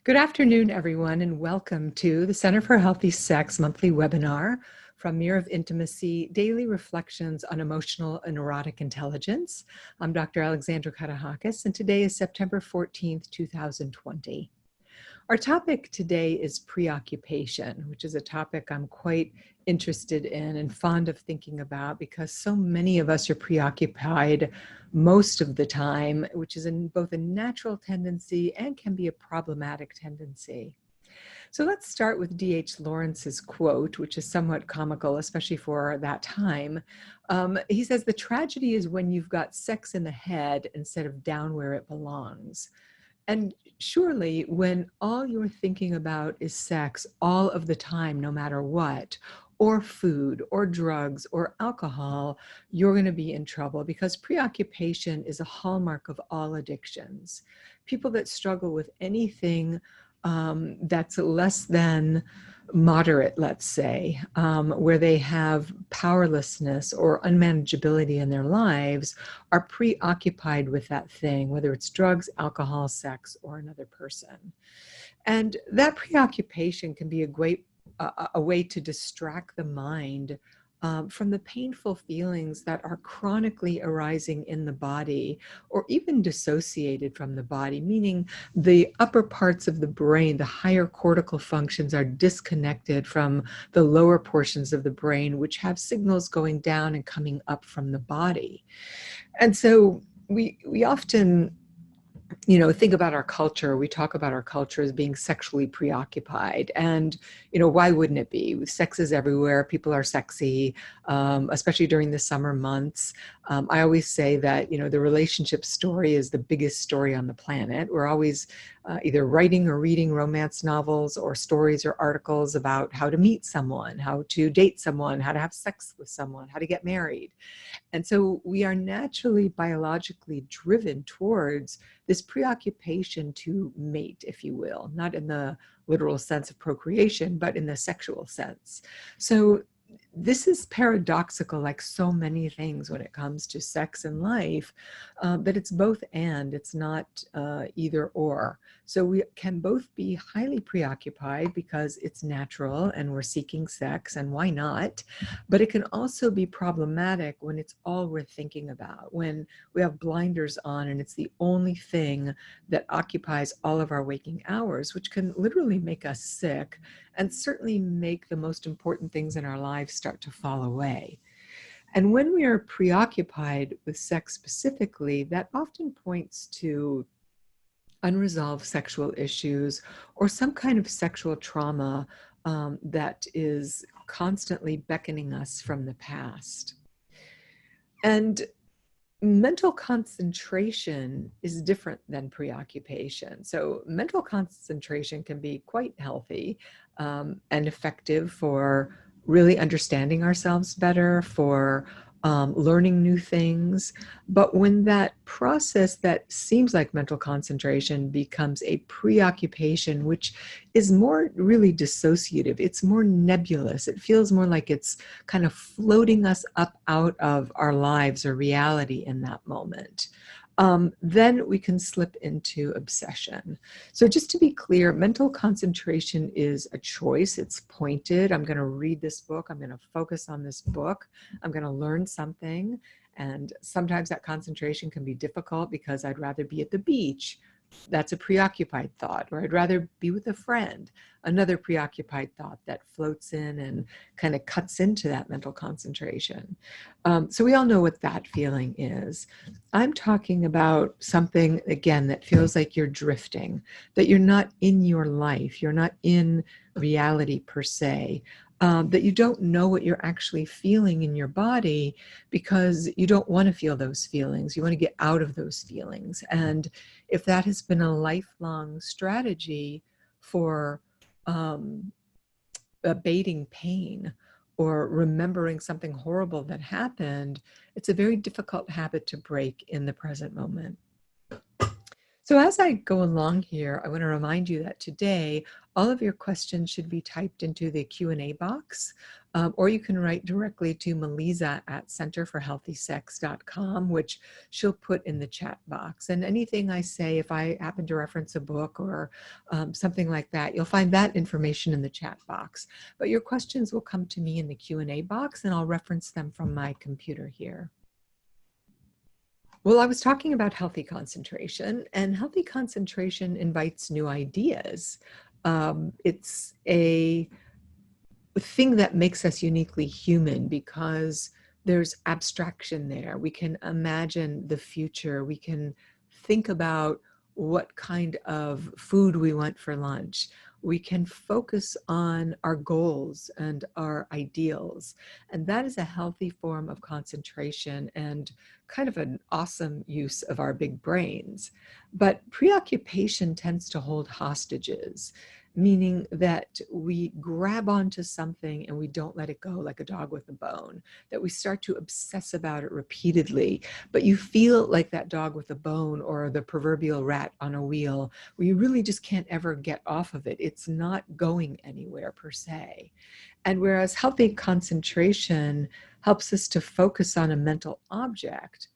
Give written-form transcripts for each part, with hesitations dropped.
Good afternoon, everyone, and welcome to the Center for Healthy Sex monthly webinar from Mirror of Intimacy, Daily Reflections on Emotional and Erotic Intelligence. I'm Dr. Alexandra Katehakis, and today is September 14th, 2020. Our topic today is preoccupation, which is a topic I'm quite interested in and fond of thinking about because so many of us are preoccupied most of the time, which is both a natural tendency and can be a problematic tendency. So let's start with D.H. Lawrence's quote, which is somewhat comical, especially for that time. He says, "The tragedy is when you've got sex in the head instead of down where it belongs." And surely when all you're thinking about is sex all of the time, no matter what, or food or drugs or alcohol, you're going to be in trouble because preoccupation is a hallmark of all addictions. People that struggle with anything that's less than moderate, let's say, where they have powerlessness or unmanageability in their lives, are preoccupied with that thing, whether it's drugs, alcohol, sex, or another person. And that preoccupation can be a way to distract the mind from the painful feelings that are chronically arising in the body or even dissociated from the body, meaning the upper parts of the brain, the higher cortical functions, are disconnected from the lower portions of the brain, which have signals going down and coming up from the body. And so we often think about our culture. We talk about our culture as being sexually preoccupied. And, why wouldn't it be? Sex is everywhere. People are sexy, especially during the summer months. I always say that, the relationship story is the biggest story on the planet. We're always either writing or reading romance novels or stories or articles about how to meet someone, how to date someone, how to have sex with someone, how to get married. And so we are naturally biologically driven towards this preoccupation to mate, if you will, not in the literal sense of procreation, but in the sexual sense. So this is paradoxical, like so many things when it comes to sex and life, that it's both and, it's not either or. So we can both be highly preoccupied because it's natural and we're seeking sex, and why not? But it can also be problematic when it's all we're thinking about, when we have blinders on and it's the only thing that occupies all of our waking hours, which can literally make us sick and certainly make the most important things in our lives start to fall away. And when we are preoccupied with sex specifically, that often points to unresolved sexual issues or some kind of sexual trauma that is constantly beckoning us from the past. And mental concentration is different than preoccupation. So mental concentration can be quite healthy and effective for really understanding ourselves better, for learning new things. But when that process that seems like mental concentration becomes a preoccupation, which is more really dissociative, it's more nebulous, it feels more like it's kind of floating us up out of our lives or reality in that moment, then we can slip into obsession. So just to be clear, mental concentration is a choice. It's pointed. I'm going to read this book. I'm going to focus on this book. I'm going to learn something. And sometimes that concentration can be difficult because I'd rather be at the beach. That's a preoccupied thought. Or I'd rather be with a friend. Another preoccupied thought that floats in and kind of cuts into that mental concentration. So we all know what that feeling is. I'm talking about something, again, that feels like you're drifting, that you're not in your life, you're not in reality per se, that you don't know what you're actually feeling in your body because you don't want to feel those feelings. You want to get out of those feelings. And if that has been a lifelong strategy for abating pain or remembering something horrible that happened, it's a very difficult habit to break in the present moment. So as I go along here, I want to remind you that today, all of your questions should be typed into the Q&A box, or you can write directly to Melisa at centerforhealthysex.com, which she'll put in the chat box. And anything I say, if I happen to reference a book or something like that, you'll find that information in the chat box. But your questions will come to me in the Q&A box, and I'll reference them from my computer here. Well, I was talking about healthy concentration, and healthy concentration invites new ideas. It's a thing that makes us uniquely human because there's abstraction there. We can imagine the future. We can think about what kind of food we want for lunch. We can focus on our goals and our ideals. And that is a healthy form of concentration and kind of an awesome use of our big brains. But preoccupation tends to hold hostages, meaning that we grab onto something and we don't let it go, like a dog with a bone, that we start to obsess about it repeatedly. But you feel like that dog with a bone or the proverbial rat on a wheel, where you really just can't ever get off of it. It's not going anywhere per se. And whereas healthy concentration helps us to focus on a mental object,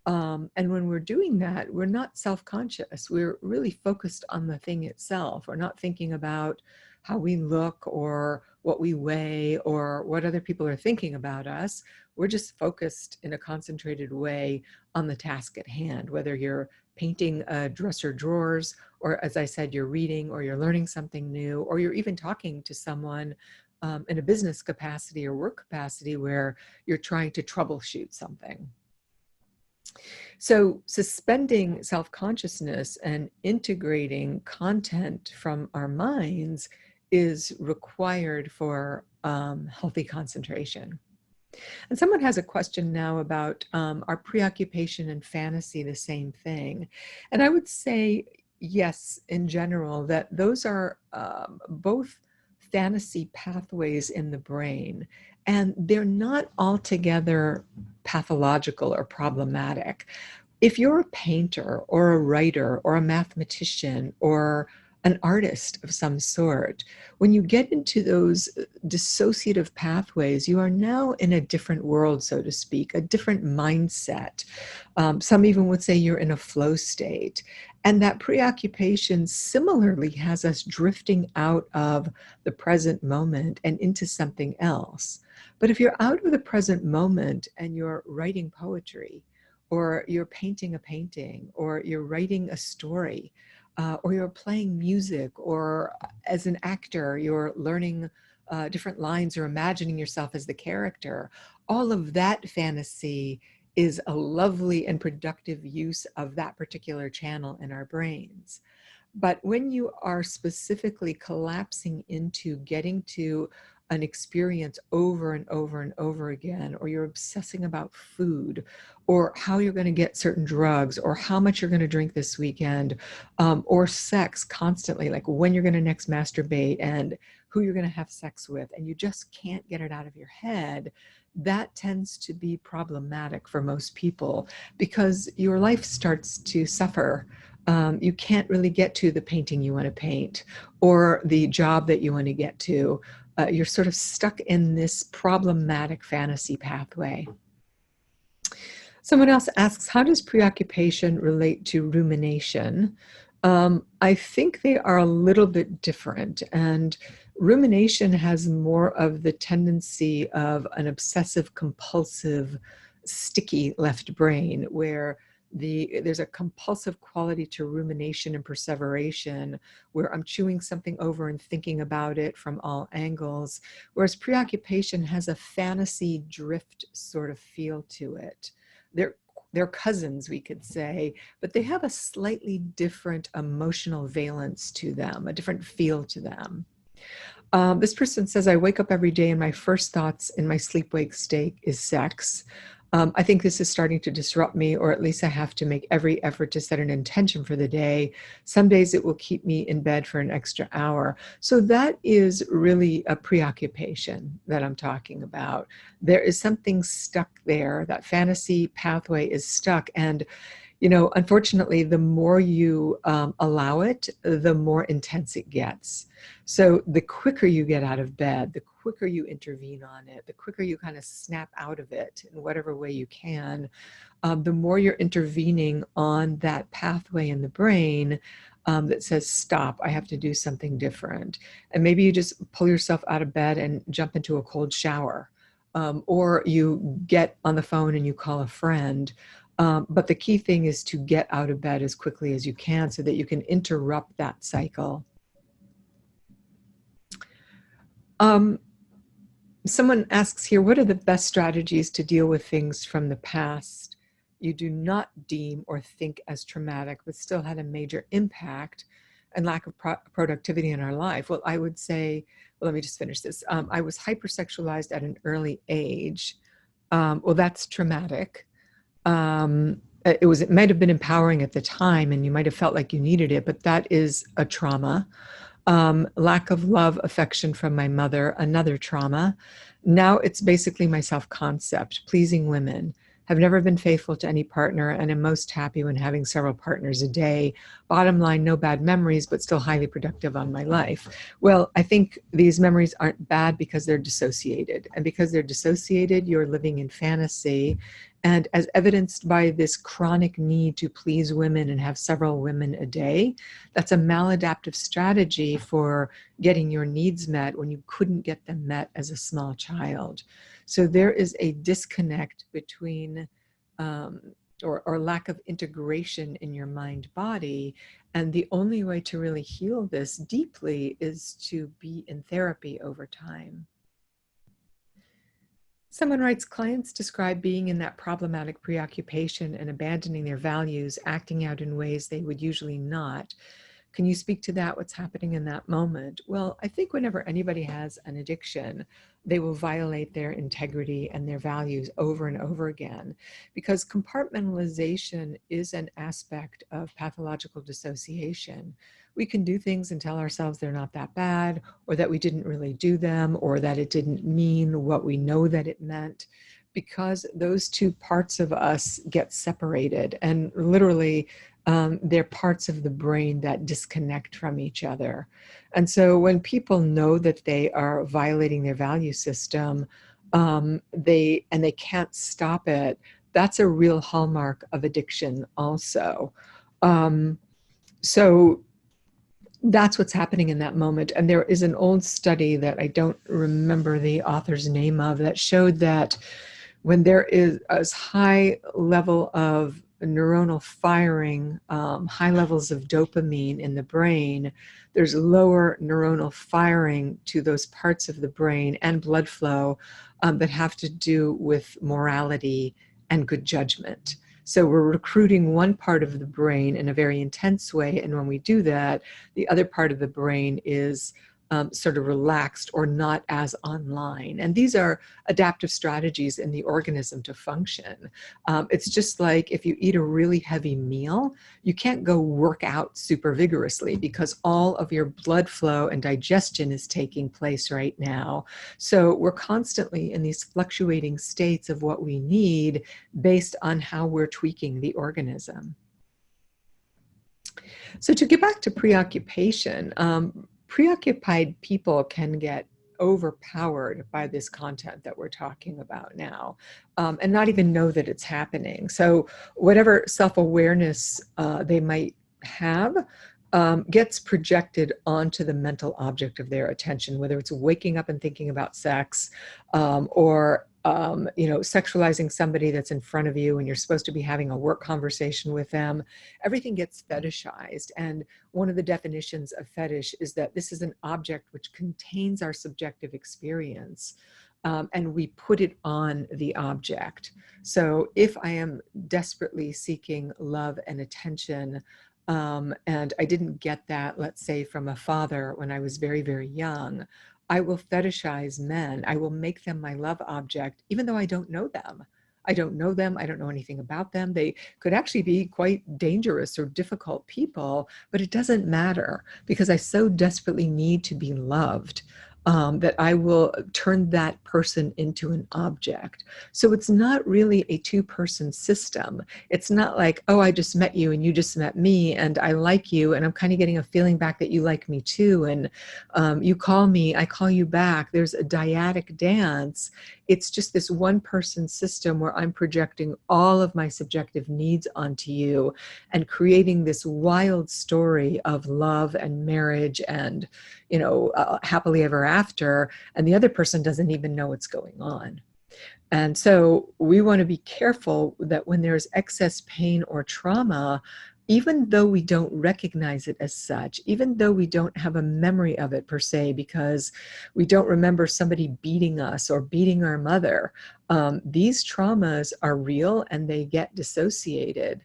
and when we're doing that, we're not self-conscious. We're really focused on the thing itself. We're not thinking about how we look or what we weigh or what other people are thinking about us. We're just focused in a concentrated way on the task at hand, whether you're painting a dresser drawers, or as I said, you're reading, or you're learning something new, or you're even talking to someone in a business capacity or work capacity where you're trying to troubleshoot something. So suspending self-consciousness and integrating content from our minds is required for healthy concentration. And someone has a question now about are preoccupation and fantasy the same thing? And I would say yes, in general, that those are both fantasy pathways in the brain, and they're not altogether pathological or problematic. If you're a painter or a writer or a mathematician or an artist of some sort, when you get into those dissociative pathways, you are now in a different world, so to speak, a different mindset. Some even would say you're in a flow state. And that preoccupation similarly has us drifting out of the present moment and into something else. But if you're out of the present moment and you're writing poetry, or you're painting a painting, or you're writing a story, or you're playing music, or as an actor, you're learning different lines or imagining yourself as the character, all of that fantasy is a lovely and productive use of that particular channel in our brains. But when you are specifically collapsing into getting to an experience over and over and over again, or you're obsessing about food, or how you're going to get certain drugs, or how much you're going to drink this weekend, or sex constantly, like when you're going to next masturbate and who you're going to have sex with, and you just can't get it out of your head, that tends to be problematic for most people because your life starts to suffer. You can't really get to the painting you want to paint or the job that you want to get to. You're sort of stuck in this problematic fantasy pathway. Someone else asks, how does preoccupation relate to rumination? I think they are a little bit different, and rumination has more of the tendency of an obsessive compulsive sticky left brain, where there's a compulsive quality to rumination and perseveration, where I'm chewing something over and thinking about it from all angles, whereas preoccupation has a fantasy drift sort of feel to it. They're cousins, we could say, but they have a slightly different emotional valence to them, a different feel to them. This person says, I wake up every day and my first thoughts in my sleep-wake state is sex. I think this is starting to disrupt me, or at least I have to make every effort to set an intention for the day. Some days it will keep me in bed for an extra hour. So that is really a preoccupation that I'm talking about. There is something stuck there. That fantasy pathway is stuck. And You know, unfortunately, the more you allow it, the more intense it gets. So the quicker you get out of bed, the quicker you intervene on it, the quicker you kind of snap out of it in whatever way you can, the more you're intervening on that pathway in the brain that says, stop, I have to do something different. And maybe you just pull yourself out of bed and jump into a cold shower. Or you get on the phone and you call a friend. But the key thing is to get out of bed as quickly as you can so that you can interrupt that cycle. Someone asks here, what are the best strategies to deal with things from the past you do not deem or think as traumatic, but still had a major impact and lack of productivity in our life? Well, I would say, well, let me just finish this. I was hypersexualized at an early age. Well, that's traumatic. It might have been empowering at the time and you might have felt like you needed it, but that is a trauma. Lack of love, affection from my mother, another trauma. Now it's basically my self-concept, pleasing women. Have never been faithful to any partner and am most happy when having several partners a day. Bottom line, no bad memories, but still highly productive on my life. Well, I think these memories aren't bad because they're dissociated. And because they're dissociated, you're living in fantasy. And as evidenced by this chronic need to please women and have several women a day, that's a maladaptive strategy for getting your needs met when you couldn't get them met as a small child. So there is a disconnect between, or lack of integration in your mind-body. And the only way to really heal this deeply is to be in therapy over time. Someone writes, clients describe being in that problematic preoccupation and abandoning their values, acting out in ways they would usually not. Can you speak to that? What's happening in that moment? Well, I think whenever anybody has an addiction, they will violate their integrity and their values over and over again, because compartmentalization is an aspect of pathological dissociation. We can do things and tell ourselves they're not that bad, or that we didn't really do them, or that it didn't mean what we know that it meant, because those two parts of us get separated, and literally they're parts of the brain that disconnect from each other. And so when people know that they are violating their value system, they can't stop it, that's a real hallmark of addiction also. So that's what's happening in that moment. And there is an old study that I don't remember the author's name of that showed that when there is a high level of neuronal firing, high levels of dopamine in the brain, there's lower neuronal firing to those parts of the brain and blood flow that have to do with morality and good judgment. So we're recruiting one part of the brain in a very intense way. And when we do that, the other part of the brain is sort of relaxed or not as online. And these are adaptive strategies in the organism to function. It's just like if you eat a really heavy meal, you can't go work out super vigorously because all of your blood flow and digestion is taking place right now. So we're constantly in these fluctuating states of what we need based on how we're tweaking the organism. So to get back to preoccupation, preoccupied people can get overpowered by this content that we're talking about now, and not even know that it's happening. So whatever self-awareness they might have gets projected onto the mental object of their attention, whether it's waking up and thinking about sex, or sexualizing somebody that's in front of you and you're supposed to be having a work conversation with them. Everything gets fetishized. And one of the definitions of fetish is that this is an object which contains our subjective experience, and we put it on the object. So if I am desperately seeking love and attention, and I didn't get that, let's say, from a father when I was very, very young, I will fetishize men. I will make them my love object, even though I don't know them. I don't know them. I don't know anything about them. They could actually be quite dangerous or difficult people, but it doesn't matter because I so desperately need to be loved. that I will turn that person into an object. So it's not really a two-person system. It's not like, oh, I just met you and you just met me and I like you and I'm kind of getting a feeling back that you like me too. And you call me, I call you back. There's a dyadic dance. It's just this one-person system where I'm projecting all of my subjective needs onto you and creating this wild story of love and marriage and, happily ever after, and the other person doesn't even know what's going on. And so we want to be careful that when there's excess pain or trauma, even though we don't recognize it as such, even though we don't have a memory of it per se, because we don't remember somebody beating us or beating our mother, these traumas are real and they get dissociated,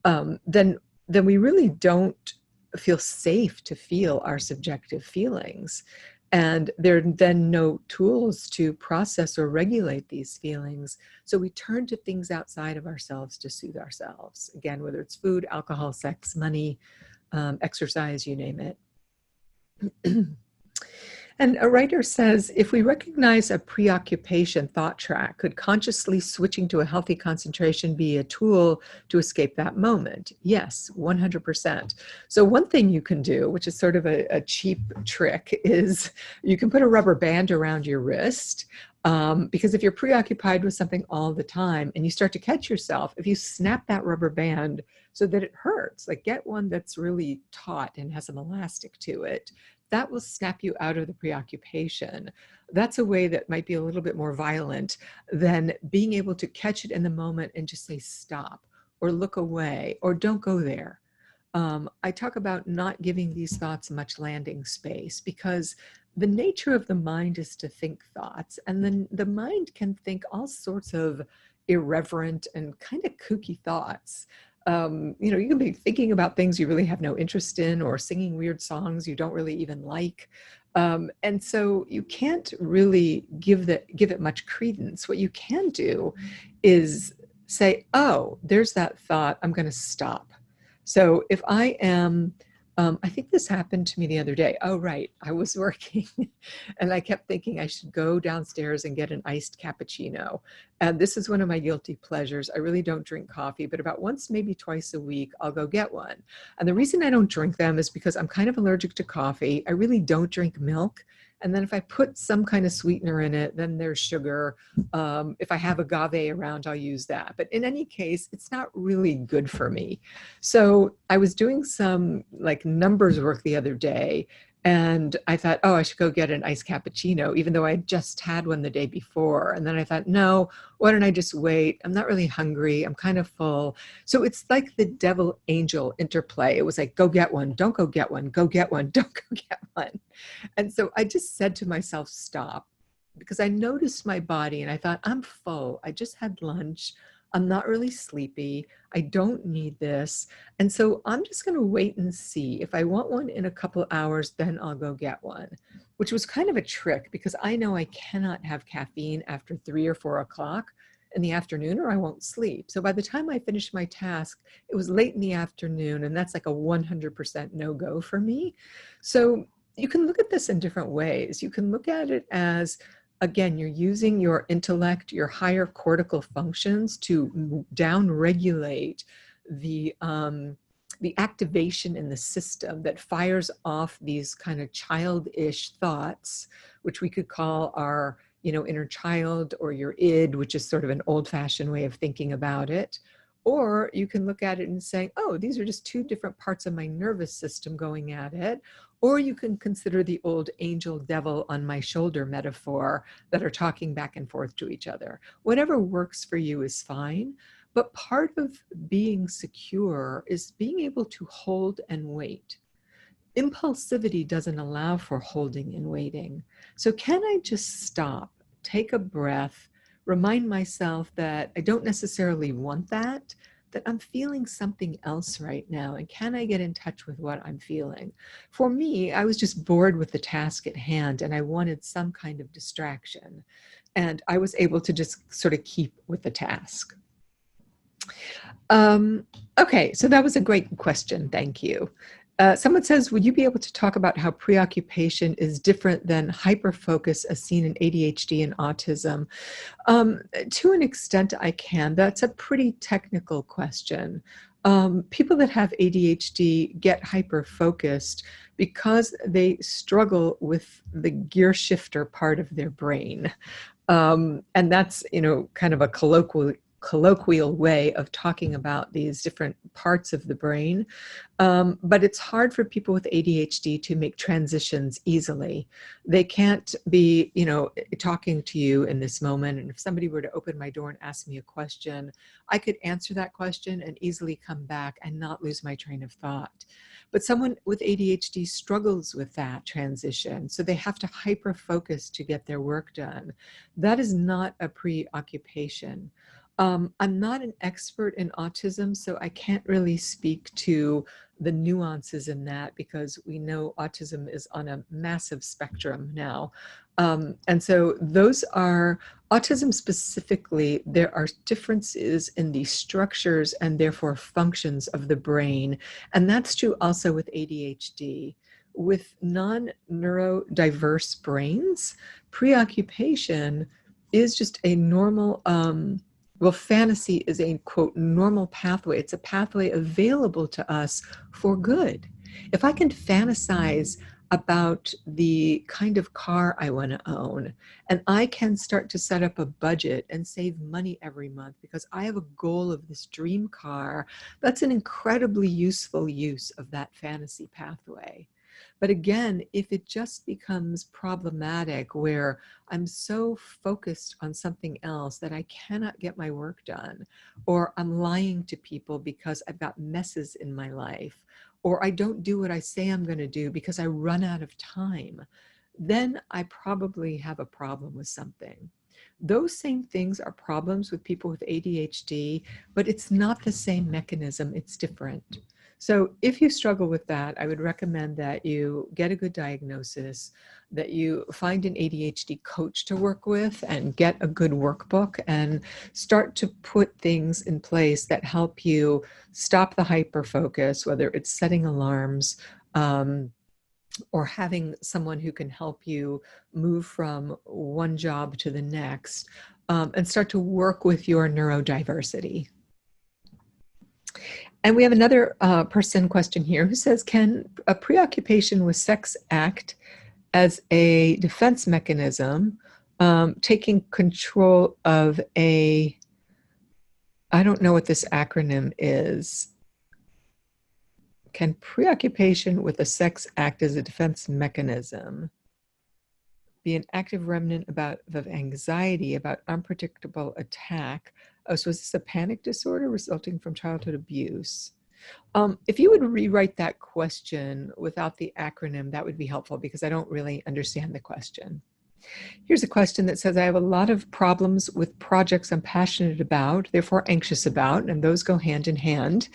then we really don't feel safe to feel our subjective feelings. And there are then no tools to process or regulate these feelings. So we turn to things outside of ourselves to soothe ourselves. Again, whether it's food, alcohol, sex, money, exercise, you name it. And a writer says, if we recognize a preoccupation thought track, could consciously switching to a healthy concentration be a tool to escape that moment? Yes, 100%. So one thing you can do, which is sort of a cheap trick, is you can put a rubber band around your wrist. Because if you're preoccupied with something all the time and you start to catch yourself, if you snap that rubber band so that it hurts, like get one that's really taut and has some elastic to it, that will snap you out of the preoccupation. That's a way that might be a little bit more violent than being able to catch it in the moment and just say stop or look away or don't go there. I talk about not giving these thoughts much landing space because the nature of the mind is to think thoughts, and then the mind can think all sorts of irreverent and kind of kooky thoughts. You can be thinking about things you really have no interest in or singing weird songs you don't really even like. And so you can't really give it much credence. What you can do is say, oh, there's that thought, I'm going to stop. So if I am, I think this happened to me the other day. Oh, right. I was working and I kept thinking I should go downstairs and get an iced cappuccino. And this is one of my guilty pleasures. I really don't drink coffee, but about once, maybe twice a week, I'll go get one. And the reason I don't drink them is because I'm kind of allergic to coffee. I really don't drink milk. And then if I put some kind of sweetener in it, then there's sugar. If I have agave around, I'll use that. But in any case, it's not really good for me. So I was doing some like numbers work the other day, and I thought, oh, I should go get an iced cappuccino, even though I just had one the day before. And then I thought, no, why don't I just wait? I'm not really hungry. I'm kind of full. So it's like the devil angel interplay. It was like, go get one, don't go get one, go get one, don't go get one. And so I just said to myself, stop, because I noticed my body and I thought, I'm full. I just had lunch. I'm not really sleepy. I don't need this. And so I'm just going to wait and see. If I want one in a couple hours, then I'll go get one, which was kind of a trick because I know I cannot have caffeine after 3 or 4 o'clock in the afternoon or I won't sleep. So by the time I finished my task, it was late in the afternoon, and that's like a 100% no-go for me. So you can look at this in different ways. You can look at it as, again, you're using your intellect, your higher cortical functions to down-regulate the activation in the system that fires off these kind of childish thoughts, which we could call our, inner child or your id, which is sort of an old-fashioned way of thinking about it. Or you can look at it and say, oh, these are just 2 different parts of my nervous system going at it. Or you can consider the old angel devil on my shoulder metaphor that are talking back and forth to each other. Whatever works for you is fine. But part of being secure is being able to hold and wait. Impulsivity doesn't allow for holding and waiting. So can I just stop, take a breath, remind myself that I don't necessarily want that I'm feeling something else right now, and can I get in touch with what I'm feeling? For me, I was just bored with the task at hand and I wanted some kind of distraction, and I was able to just sort of keep with the task. Okay, so that was a great question, thank you. Someone says, would you be able to talk about how preoccupation is different than hyperfocus as seen in ADHD and autism? To an extent, I can. That's a pretty technical question. People that have ADHD get hyper-focused because they struggle with the gear shifter part of their brain. And that's, kind of a colloquial way of talking about these different parts of the brain. But it's hard for people with ADHD to make transitions easily. They can't be, talking to you in this moment. And if somebody were to open my door and ask me a question, I could answer that question and easily come back and not lose my train of thought. But someone with ADHD struggles with that transition. So they have to hyper focus to get their work done. That is not a preoccupation. I'm not an expert in autism, so I can't really speak to the nuances in that because we know autism is on a massive spectrum now. And so those are, autism specifically, there are differences in the structures and therefore functions of the brain. And that's true also with ADHD. With non-neurodiverse brains, preoccupation is just a normal, fantasy is a, quote, normal pathway. It's a pathway available to us for good. If I can fantasize about the kind of car I want to own, and I can start to set up a budget and save money every month because I have a goal of this dream car, that's an incredibly useful use of that fantasy pathway. But again, if it just becomes problematic where I'm so focused on something else that I cannot get my work done, or I'm lying to people because I've got messes in my life, or I don't do what I say I'm going to do because I run out of time, then I probably have a problem with something. Those same things are problems with people with ADHD, but it's not the same mechanism, it's different. So if you struggle with that, I would recommend that you get a good diagnosis, that you find an ADHD coach to work with and get a good workbook and start to put things in place that help you stop the hyperfocus, whether it's setting alarms, or having someone who can help you move from one job to the next, and start to work with your neurodiversity. And we have another person question here who says, can a preoccupation with sex act as a defense mechanism, taking control of a, I don't know what this acronym is. Can preoccupation with a sex act as a defense mechanism be an active remnant of anxiety about unpredictable attack? Oh, so is this a panic disorder resulting from childhood abuse? If you would rewrite that question without the acronym, that would be helpful because I don't really understand the question. Here's a question that says, I have a lot of problems with projects I'm passionate about, therefore anxious about, and those go hand in hand.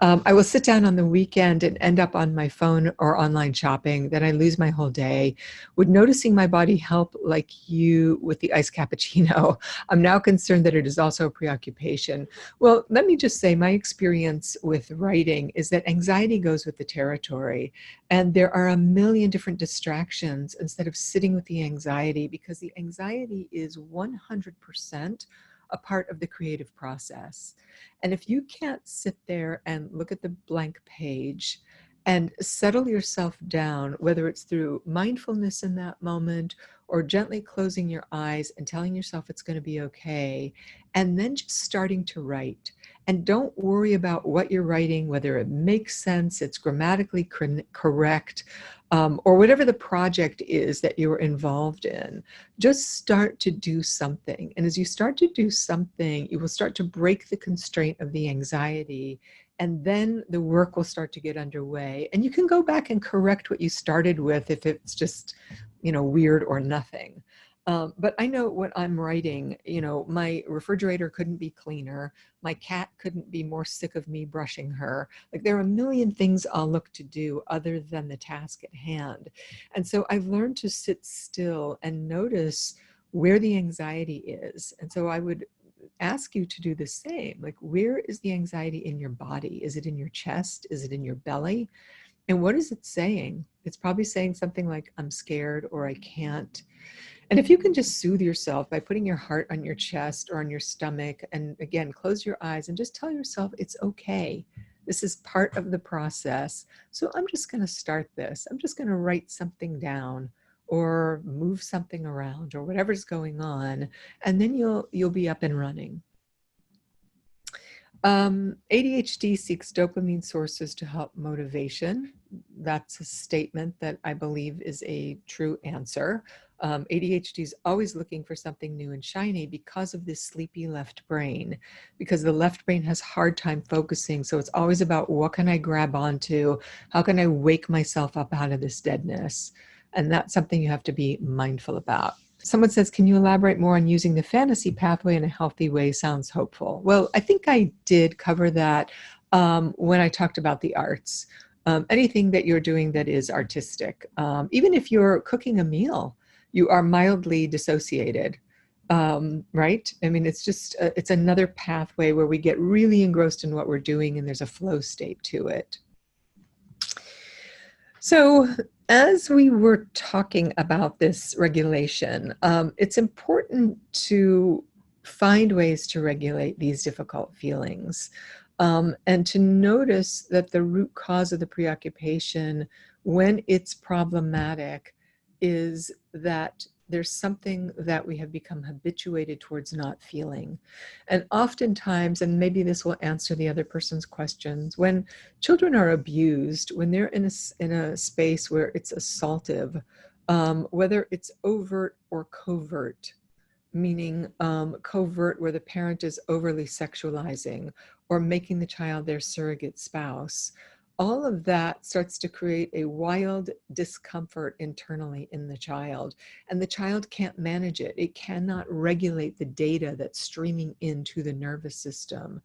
I will sit down on the weekend and end up on my phone or online shopping. Then I lose my whole day. Would noticing my body help like you with the iced cappuccino? I'm now concerned that it is also a preoccupation. Well, let me just say my experience with writing is that anxiety goes with the territory. And there are a million different distractions instead of sitting with the anxiety, because the anxiety is 100% a part of the creative process. And if you can't sit there and look at the blank page and settle yourself down, whether it's through mindfulness in that moment or gently closing your eyes and telling yourself it's going to be okay, and then just starting to write. And don't worry about what you're writing, whether it makes sense, it's grammatically correct, or whatever the project is that you're involved in. Just start to do something. And as you start to do something, you will start to break the constraint of the anxiety, and then the work will start to get underway. And you can go back and correct what you started with if it's just, weird or nothing. But I know what I'm writing, my refrigerator couldn't be cleaner. My cat couldn't be more sick of me brushing her. Like, there are a million things I'll look to do other than the task at hand. And so I've learned to sit still and notice where the anxiety is. And so I would ask you to do the same. Like, where is the anxiety in your body? Is it in your chest? Is it in your belly? And what is it saying? It's probably saying something like, I'm scared, or I can't. And if you can just soothe yourself by putting your heart on your chest or on your stomach, and again, close your eyes and just tell yourself it's okay. This is part of the process. So I'm just going to start this. I'm just going to write something down or move something around or whatever's going on. And then you'll be up and running. ADHD seeks dopamine sources to help motivation. That's a statement that I believe is a true answer. ADHD is always looking for something new and shiny because of this sleepy left brain, because the left brain has hard time focusing. So it's always about, what can I grab onto? How can I wake myself up out of this deadness? And that's something you have to be mindful about. Someone says, can you elaborate more on using the fantasy pathway in a healthy way? Sounds hopeful. Well, I think I did cover that when I talked about the arts. Anything that you're doing that is artistic, even if you're cooking a meal, you are mildly dissociated, right? I mean, it's just, it's another pathway where we get really engrossed in what we're doing and there's a flow state to it. So as we were talking about this regulation, it's important to find ways to regulate these difficult feelings, and to notice that the root cause of the preoccupation, when it's problematic, is that there's something that we have become habituated towards not feeling. And oftentimes, and maybe this will answer the other person's questions, when children are abused, when they're in a space where it's assaultive, whether it's overt or covert, meaning covert where the parent is overly sexualizing or making the child their surrogate spouse, all of that starts to create a wild discomfort internally in the child, and the child can't manage it. It cannot regulate the data that's streaming into the nervous system.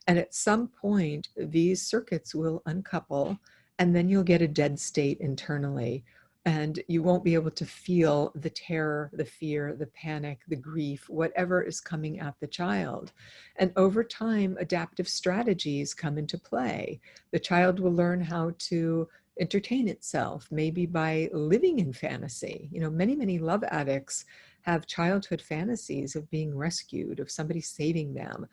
And at some point, these circuits will uncouple, and then you'll get a dead state internally. And you won't be able to feel the terror, the fear, the panic, the grief, whatever is coming at the child. And over time, adaptive strategies come into play. The child will learn how to entertain itself, maybe by living in fantasy. You know, many love addicts have childhood fantasies of being rescued, of somebody saving them.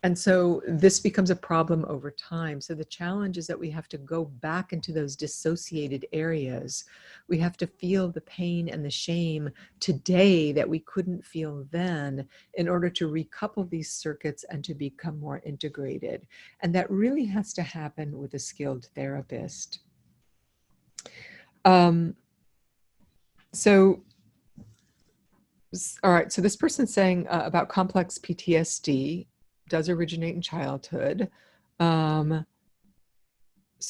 And so this becomes a problem over time. So the challenge is that we have to go back into those dissociated areas. We have to feel the pain and the shame today that we couldn't feel then, in order to recouple these circuits and to become more integrated. And that really has to happen with a skilled therapist. All right, so this person's saying about complex PTSD does originate in childhood. So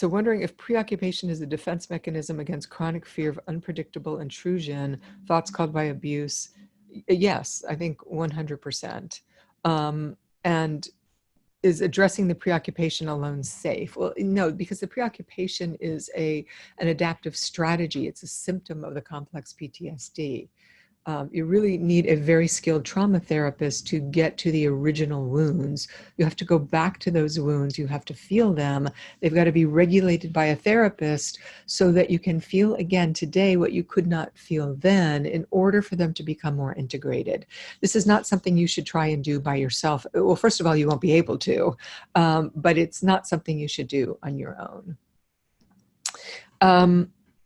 wondering if preoccupation is a defense mechanism against chronic fear of unpredictable intrusion, thoughts caused by abuse. Yes, I think 100%. And is addressing the preoccupation alone safe? Well, no, because the preoccupation is an adaptive strategy. It's a symptom of the complex PTSD. You really need a very skilled trauma therapist to get to the original wounds. You have to go back to those wounds. You have to feel them. They've got to be regulated by a therapist so that you can feel again today what you could not feel then, in order for them to become more integrated. This is not something you should try and do by yourself. Well, first of all, you won't be able to, but it's not something you should do on your own.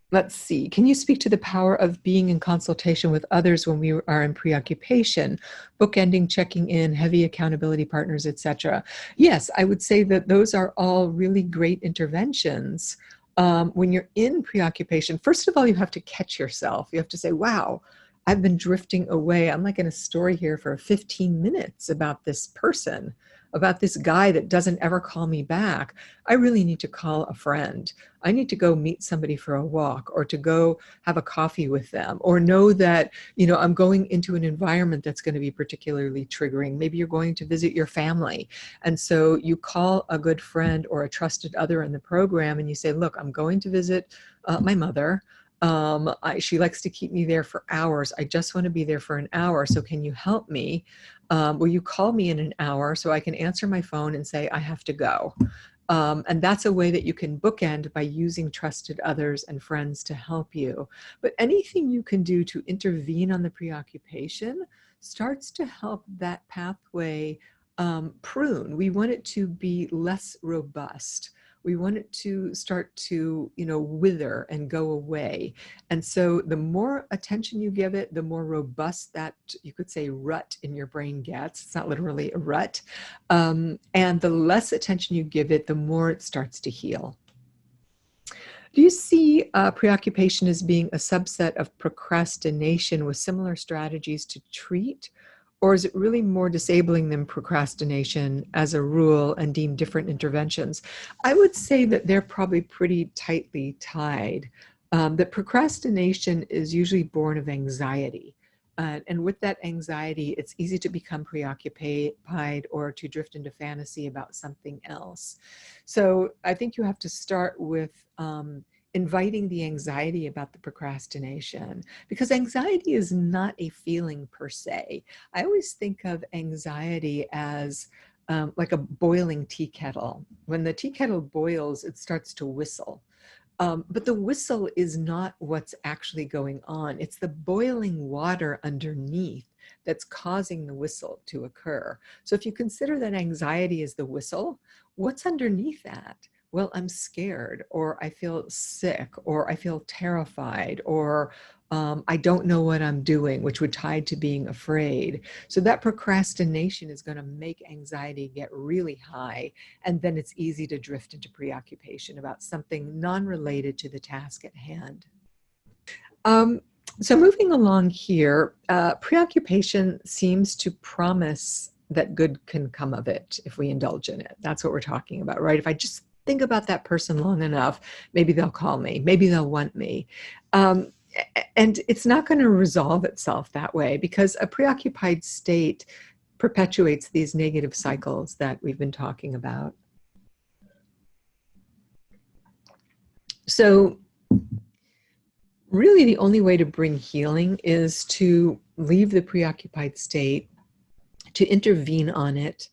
Let's see. Can you speak to the power of being in consultation with others when we are in preoccupation, bookending, checking in, heavy accountability partners, etc.? Yes, I would say that those are all really great interventions. When you're in preoccupation, first of all, you have to catch yourself. You have to say, wow, I've been drifting away. I'm like in a story here for 15 minutes about this person, about this guy that doesn't ever call me back. I really need to call a friend. I need to go meet somebody for a walk, or to go have a coffee with them, or know that, you know, I'm going into an environment that's going to be particularly triggering. Maybe you're going to visit your family. And so you call a good friend or a trusted other in the program and you say, look, I'm going to visit my mother. She likes to keep me there for hours. I just want to be there for an hour. So can you help me? Will you call me in an hour so I can answer my phone and say, I have to go? And that's a way that you can bookend by using trusted others and friends to help you. But anything you can do to intervene on the preoccupation starts to help that pathway prune. We want it to be less robust. We want it to start to, wither and go away. And so the more attention you give it, the more robust that, you could say, rut in your brain gets. It's not literally a rut. And the less attention you give it, the more it starts to heal. Do you see preoccupation as being a subset of procrastination with similar strategies to treat? Or is it really more disabling than procrastination as a rule and deem different interventions? I would say that they're probably pretty tightly tied. That procrastination is usually born of anxiety. And with that anxiety, it's easy to become preoccupied or to drift into fantasy about something else. So I think you have to start with inviting the anxiety about the procrastination, because anxiety is not a feeling per se. I always think of anxiety as like a boiling tea kettle. When the tea kettle boils, it starts to whistle. But the whistle is not what's actually going on. It's the boiling water underneath that's causing the whistle to occur. So if you consider that anxiety is the whistle, what's underneath that? Well, I'm scared, or I feel sick, or I feel terrified, or I don't know what I'm doing, which would tie to being afraid. So that procrastination is going to make anxiety get really high, and then it's easy to drift into preoccupation about something non-related to the task at hand. So moving along here, preoccupation seems to promise that good can come of it if we indulge in it. That's what we're talking about, right? If I just think about that person long enough, maybe they'll call me, maybe they'll want me. And it's not going to resolve itself that way, because a preoccupied state perpetuates these negative cycles that we've been talking about. So really the only way to bring healing is to leave the preoccupied state, to intervene on it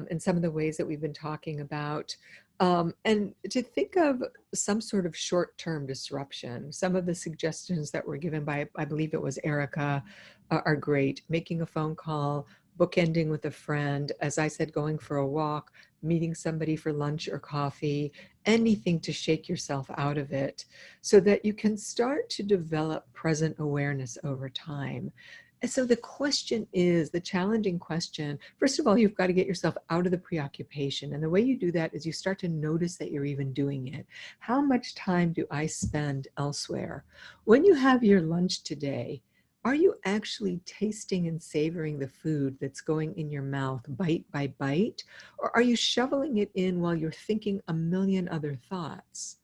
in some of the ways that we've been talking about, and to think of some sort of short-term disruption. Some of the suggestions that were given by, I believe it was Erica, are great. Making a phone call, bookending with a friend, as I said, going for a walk, meeting somebody for lunch or coffee, anything to shake yourself out of it so that you can start to develop present awareness over time. And so the question is, the challenging question, first of all, you've got to get yourself out of the preoccupation. And the way you do that is you start to notice that you're even doing it. How much time do I spend elsewhere? When you have your lunch today, are you actually tasting and savoring the food that's going in your mouth bite by bite? Or are you shoveling it in while you're thinking a million other thoughts?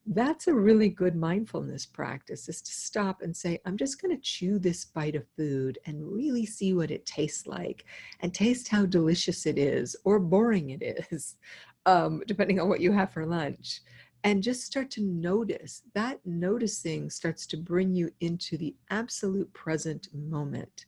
That's a really good mindfulness practice, is to stop and say, I'm just going to chew this bite of food and really see what it tastes like, and taste how delicious it is or boring it is, depending on what you have for lunch. And just start to notice. That noticing starts to bring you into the absolute present moment.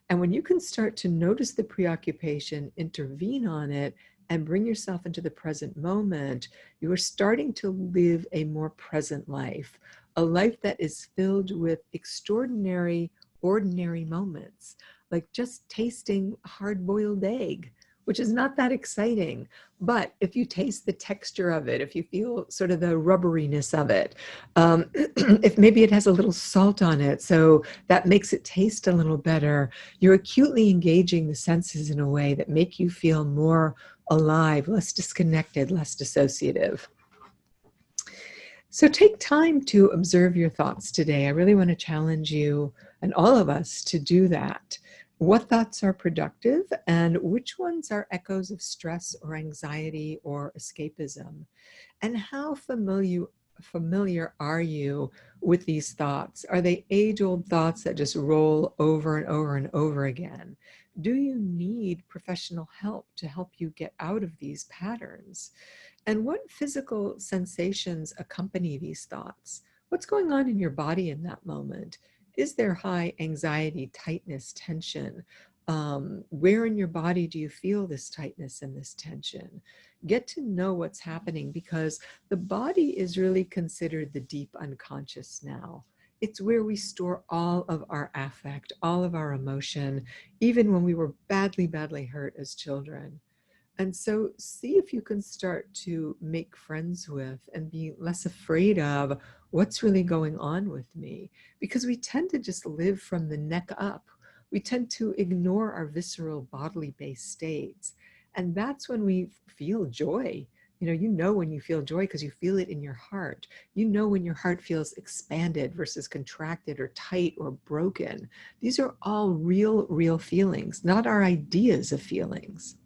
And when you can start to notice the preoccupation, intervene on it, and bring yourself into the present moment, you are starting to live a more present life, a life that is filled with extraordinary, ordinary moments, like just tasting a hard-boiled egg, which is not that exciting. But if you taste the texture of it, if you feel sort of the rubberiness of it, if maybe it has a little salt on it, so that makes it taste a little better, you're acutely engaging the senses in a way that make you feel more alive, less disconnected, less dissociative. So take time to observe your thoughts today. I really want to challenge you and all of us to do that. What thoughts are productive and which ones are echoes of stress or anxiety or escapism? And how familiar are you with these thoughts? Are they age-old thoughts that just roll over and over and over again? Do you need professional help to help you get out of these patterns? And what physical sensations accompany these thoughts? What's going on in your body in that moment? Is there high anxiety, tightness, tension? Where in your body do you feel this tightness and this tension? Get to know what's happening, because the body is really considered the deep unconscious now. It's where we store all of our affect, all of our emotion, even when we were badly, badly hurt as children. And so see if you can start to make friends with and be less afraid of what's really going on with me. Because we tend to just live from the neck up. We tend to ignore our visceral bodily based states. And that's when we feel joy. You know when you feel joy because you feel it in your heart. You know when your heart feels expanded versus contracted or tight or broken. These are all real, real feelings, not our ideas of feelings.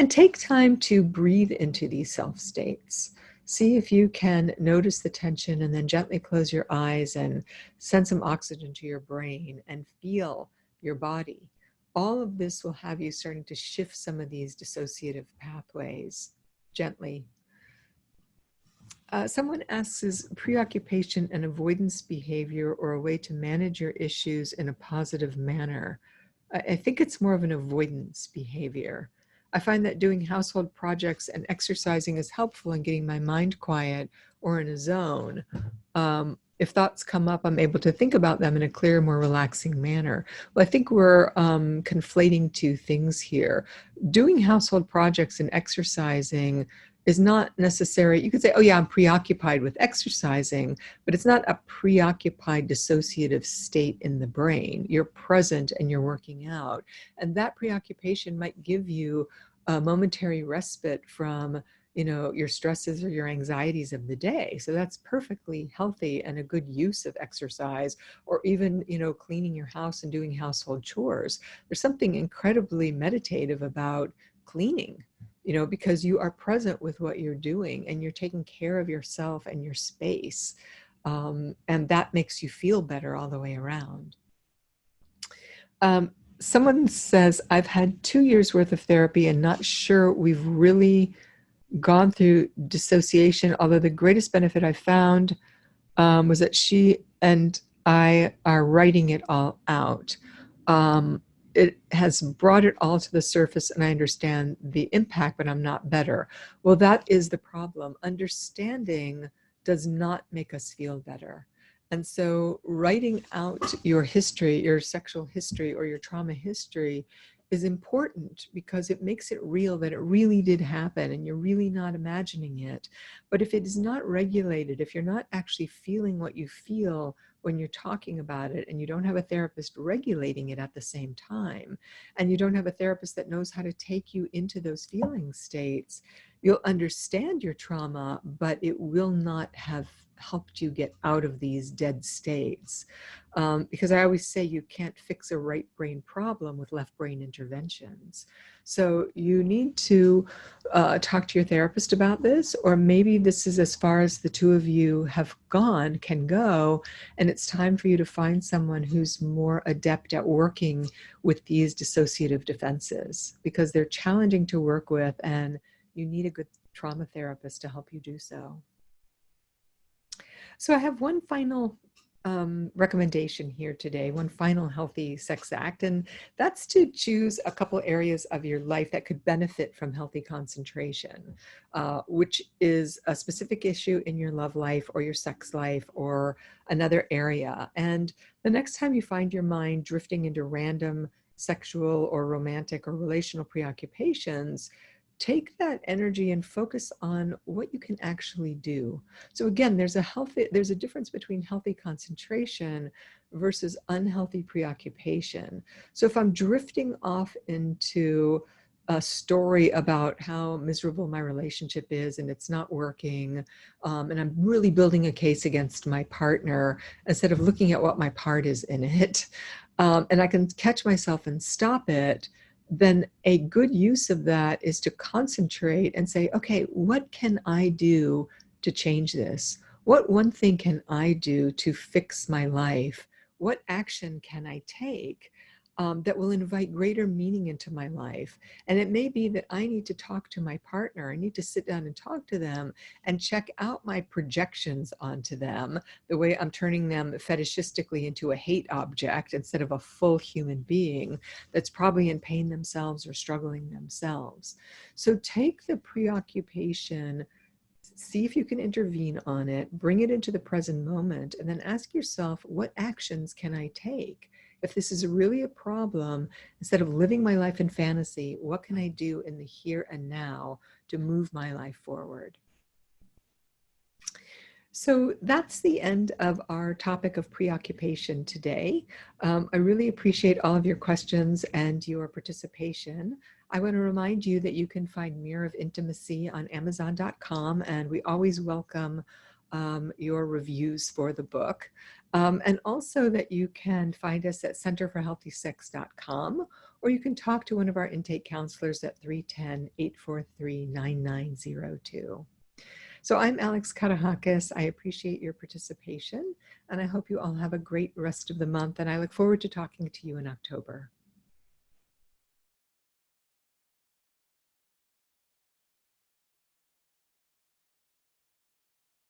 And take time to breathe into these self states. See if you can notice the tension and then gently close your eyes and send some oxygen to your brain and feel your body. All of this will have you starting to shift some of these dissociative pathways gently. Someone asks, is preoccupation an avoidance behavior or a way to manage your issues in a positive manner? I think it's more of an avoidance behavior. I find that doing household projects and exercising is helpful in getting my mind quiet or in a zone. If thoughts come up, I'm able to think about them in a clear, more relaxing manner. Well, I think we're conflating two things here. Doing household projects and exercising is not necessary. You could say, oh yeah, I'm preoccupied with exercising, but it's not a preoccupied dissociative state in the brain. You're present and you're working out. And that preoccupation might give you a momentary respite from your stresses or your anxieties of the day. So that's perfectly healthy and a good use of exercise, or even, cleaning your house and doing household chores. There's something incredibly meditative about cleaning, because you are present with what you're doing and you're taking care of yourself and your space. And that makes you feel better all the way around. Someone says, I've had 2 years worth of therapy and not sure we've really gone through dissociation, although the greatest benefit I found was that she and I are writing it all out. It has brought it all to the surface and I understand the impact, but I'm not better. Well, that is the problem. Understanding does not make us feel better. And so writing out your history, your sexual history or your trauma history is important because it makes it real that it really did happen and you're really not imagining it. But if it is not regulated, if you're not actually feeling what you feel when you're talking about it, and you don't have a therapist regulating it at the same time, and you don't have a therapist that knows how to take you into those feeling states, you'll understand your trauma, but it will not have helped you get out of these dead states. Because I always say you can't fix a right brain problem with left brain interventions. So you need to talk to your therapist about this, or maybe this is as far as the two of you can go, and it's time for you to find someone who's more adept at working with these dissociative defenses, because they're challenging to work with and you need a good trauma therapist to help you do so. So I have one final recommendation here today, one final healthy sex act, and that's to choose a couple areas of your life that could benefit from healthy concentration, which is a specific issue in your love life or your sex life or another area. And the next time you find your mind drifting into random sexual or romantic or relational preoccupations, take that energy and focus on what you can actually do. So again, there's a difference between healthy concentration versus unhealthy preoccupation. So if I'm drifting off into a story about how miserable my relationship is and it's not working, and I'm really building a case against my partner instead of looking at what my part is in it, and I can catch myself and stop it, then a good use of that is to concentrate and say, okay, what can I do to change this? What one thing can I do to fix my life? What action can I take? that will invite greater meaning into my life. And it may be that I need to talk to my partner. I need to sit down and talk to them and check out my projections onto them, the way I'm turning them fetishistically into a hate object instead of a full human being that's probably in pain themselves or struggling themselves. So take the preoccupation, see if you can intervene on it, bring it into the present moment, and then ask yourself, what actions can I take? If this is really a problem, instead of living my life in fantasy, what can I do in the here and now to move my life forward? So that's the end of our topic of preoccupation today. I really appreciate all of your questions and your participation. I want to remind you that you can find Mirror of Intimacy on Amazon.com, and we always welcome your reviews for the book. And also that you can find us at centerforhealthysex.com, or you can talk to one of our intake counselors at 310-843-9902. So I'm Alex Katehakis. I appreciate your participation, and I hope you all have a great rest of the month, and I look forward to talking to you in October.